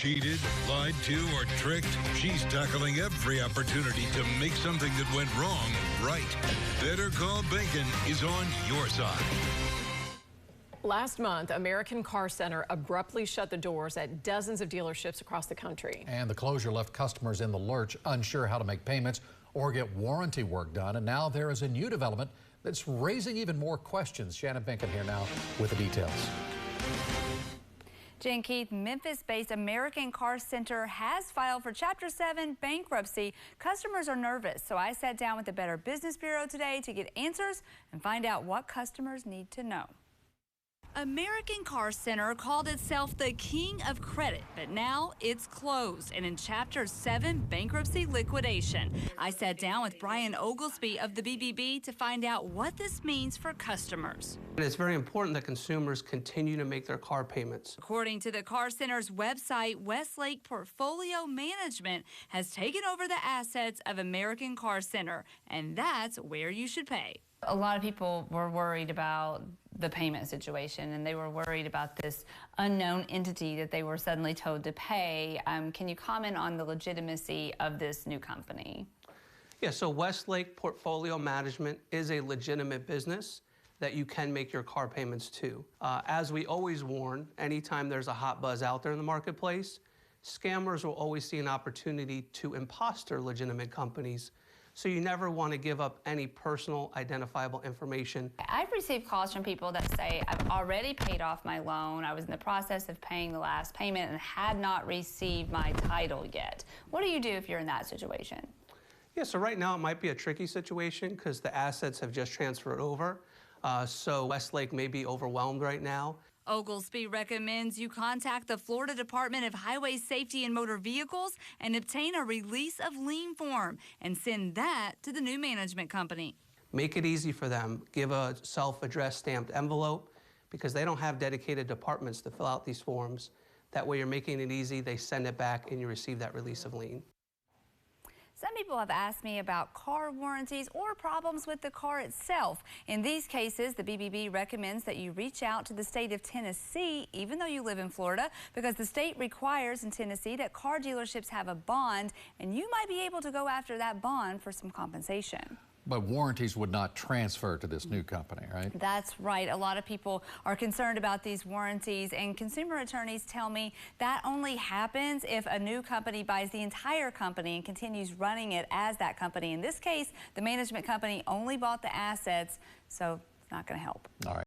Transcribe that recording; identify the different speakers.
Speaker 1: Cheated, lied to, or tricked? She's tackling every opportunity to make something that went wrong right. Better Call Bacon is on your side.
Speaker 2: Last month, American Car Center abruptly shut the doors at dozens of dealerships across the country.
Speaker 3: And the closure left customers in the lurch, unsure how to make payments or get warranty work done. And now there is a new development that's raising even more questions. Shannon Binkin here now with the details.
Speaker 4: Jen Keith, Memphis-based American Car Center has filed for Chapter 7 bankruptcy. Customers are nervous, so I sat down with the Better Business Bureau today to get answers and find out what customers need to know. American Car Center called itself the king of credit, but now it's closed and in Chapter 7 bankruptcy liquidation. I sat down with Brian Oglesby of the BBB to find out what this means for customers.
Speaker 5: It's very important that consumers continue to make their car payments.
Speaker 4: According to the Car Center's website, Westlake Portfolio Management has taken over the assets of American Car Center, and that's where you should pay. A lot of people were worried about the payment situation, and they were worried about this unknown entity that they were suddenly told to pay. Can you comment on the legitimacy of this new company?
Speaker 5: Yeah, so Westlake Portfolio Management is a legitimate business that you can make your car payments to. As we always warn, anytime there's a hot buzz out there in the marketplace, scammers will always see an opportunity to imposter legitimate companies. So you never want to give up any personal identifiable information.
Speaker 4: I've received calls from people that say, I've already paid off my loan. I was in the process of paying the last payment and had not received my title yet. What do you do if you're in that situation?
Speaker 5: Yeah, so right now it might be a tricky situation because the assets have just transferred over. So Westlake may be overwhelmed right now.
Speaker 4: Oglesby recommends you contact the Florida Department of Highway Safety and Motor Vehicles and obtain a release of lien form and send that to the new management company.
Speaker 5: Make it easy for them. Give a self-addressed stamped envelope because they don't have dedicated departments to fill out these forms. That way you're making it easy, they send it back and you receive that release of lien.
Speaker 4: Some people have asked me about car warranties or problems with the car itself. In these cases, the BBB recommends that you reach out to the state of Tennessee, even though you live in Florida, because the state requires in Tennessee that car dealerships have a bond, and you might be able to go after that bond for some compensation.
Speaker 3: But warranties would not transfer to this new company, right?
Speaker 4: That's right. A lot of people are concerned about these warranties, and consumer attorneys tell me that only happens if a new company buys the entire company and continues running it as that company. In this case, the management company only bought the assets, so it's not going to help.
Speaker 3: All right.